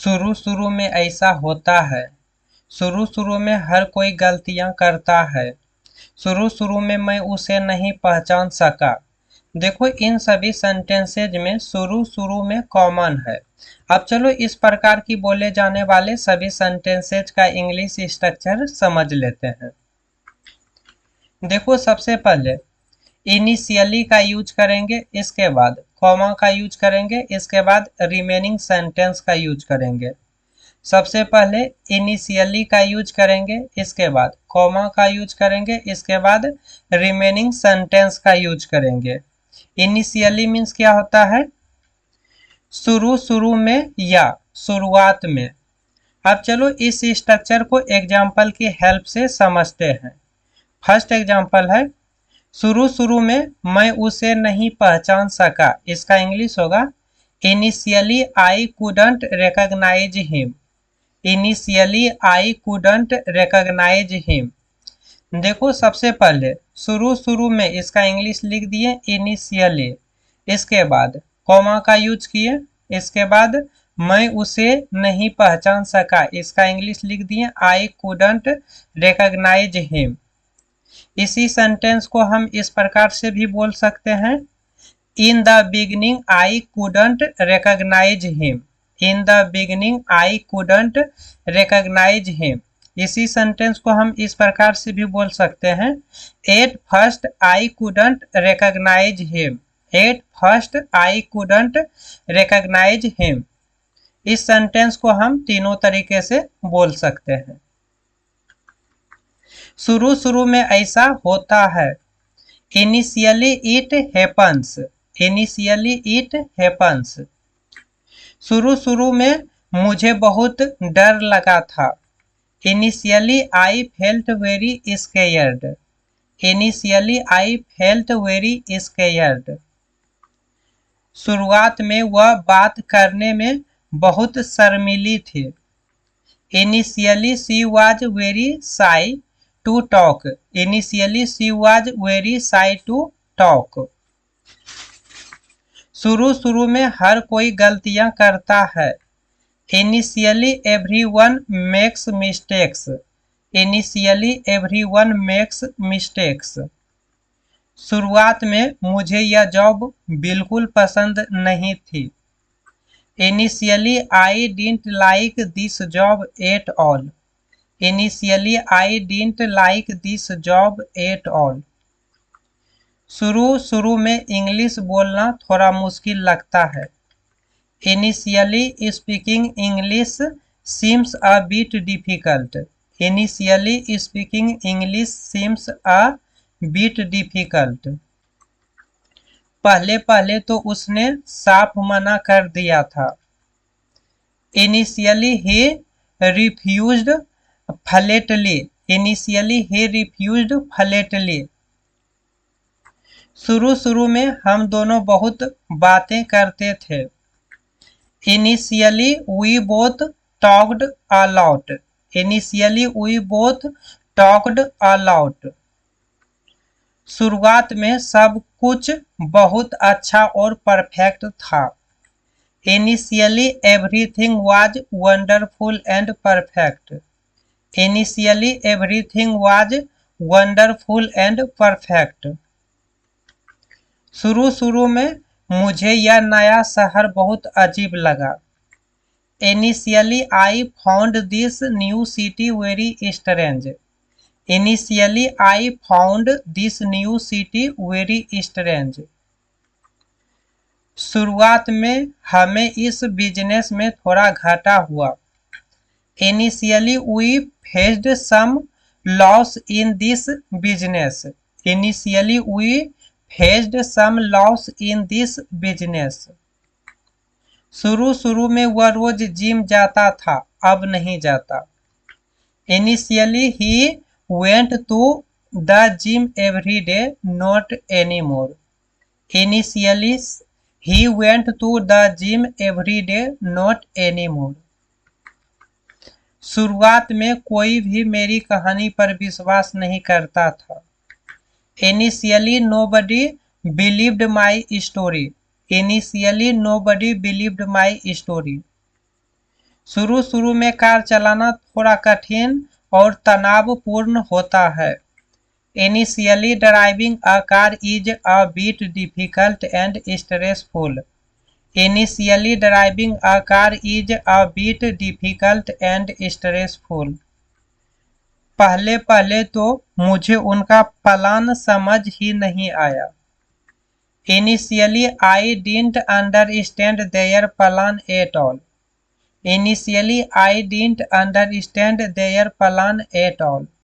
शुरू शुरू में ऐसा होता है। शुरू शुरू में हर कोई गलतियां करता है। शुरू शुरू में मैं उसे नहीं पहचान सका। देखो इन सभी सेंटेंसेज में शुरू शुरू में कॉमन है। अब चलो इस प्रकार की बोले जाने वाले सभी सेंटेंसेज का इंग्लिश स्ट्रक्चर समझ लेते हैं। देखो सबसे पहले इनिशियली का यूज करेंगे, इसके बाद कॉमा का यूज करेंगे, इसके बाद रिमेनिंग सेंटेंस का यूज करेंगे। सबसे पहले इनिशियली का यूज करेंगे, इसके बाद कॉमा का यूज करेंगे, इसके बाद रिमेनिंग सेंटेंस का यूज करेंगे। इनिशियली मीन्स क्या होता है? शुरू शुरू में या शुरुआत में। अब चलो इस स्ट्रक्चर को एग्जाम्पल की हेल्प से समझते हैं। फर्स्ट एग्जाम्पल है, शुरू शुरू में मैं उसे नहीं पहचान सका। इसका इंग्लिश होगा initially I couldn't recognise him. Initially I couldn't recognise him. देखो सबसे पहले शुरू शुरू में इसका इंग्लिश लिख दिए इनिशियली, इसके बाद कॉमा का यूज किए, इसके बाद मैं उसे नहीं पहचान सका, इसका इंग्लिश लिख दिए आई कुडंट रिकॉग्नाइज हिम। इसी सेंटेंस को हम इस प्रकार से भी बोल सकते हैं, in the beginning I couldn't recognise him. In the beginning I couldn't recognise him. इसी सेंटेंस को हम इस प्रकार से भी बोल सकते हैं, at first I couldn't recognise him. At first I couldn't recognise him. इस सेंटेंस को हम तीनों तरीके से बोल सकते हैं। शुरू शुरू में ऐसा होता है। Initially it happens. Initially it happens. शुरू शुरू में मुझे बहुत डर लगा था। Initially I felt very scared. Initially I felt very scared. शुरुआत में वह बात करने में बहुत शर्मीली थी। Initially she was very shy to talk. Initially she was very shy to talk. शुरू शुरू में हर कोई गलतियां करता है। Initially everyone makes mistakes. Initially everyone makes mistakes. शुरुआत में मुझे यह जॉब बिल्कुल पसंद नहीं थी। Initially I didn't like this job at all. Initially I didn't like this job at all. शुरू शुरू में इंग्लिश बोलना थोड़ा मुश्किल लगता है। Initially speaking English seems a bit difficult. Initially speaking English seems a bit difficult. पहले पहले तो उसने साफ मना कर दिया था। इनिशियली ही रिफ्यूज्ड फ्लैटली। इनिशियली ही रिफ्यूज्ड फ्लैटली। शुरू शुरू में हम दोनों बहुत बातें करते थे। Initially we both talked a lot. Initially we both talked a lot. शुरुआत में सब कुछ बहुत अच्छा और परफेक्ट था। Initially everything was wonderful and perfect. Initially everything was wonderful and perfect. शुरू शुरू में मुझे यह नया शहर बहुत अजीब लगा। Initially I found this new city very strange. Initially I found this new city very strange. शुरुआत में हमें इस बिजनेस में थोड़ा घाटा हुआ। Initially we faced some loss in this business. Initially we faced some loss in this business. शुरू शुरू में वह रोज जिम जाता था, अब नहीं जाता। Initially he went to the gym every day, not any more. Initially he went to the gym every day, not any more. शुरुआत में कोई भी मेरी कहानी पर विश्वास नहीं करता था। Initially nobody believed my story. Initially nobody believed my story. शुरू शुरू में कार चलाना थोड़ा कठिन और तनावपूर्ण होता है। Initially driving a car is a bit difficult and stressful. Initially driving a car is a bit difficult and stressful. पहले पहले तो मुझे उनका प्लान समझ ही नहीं आया। Initially I didn't understand their plan at all. Initially I didn't understand their plan at all.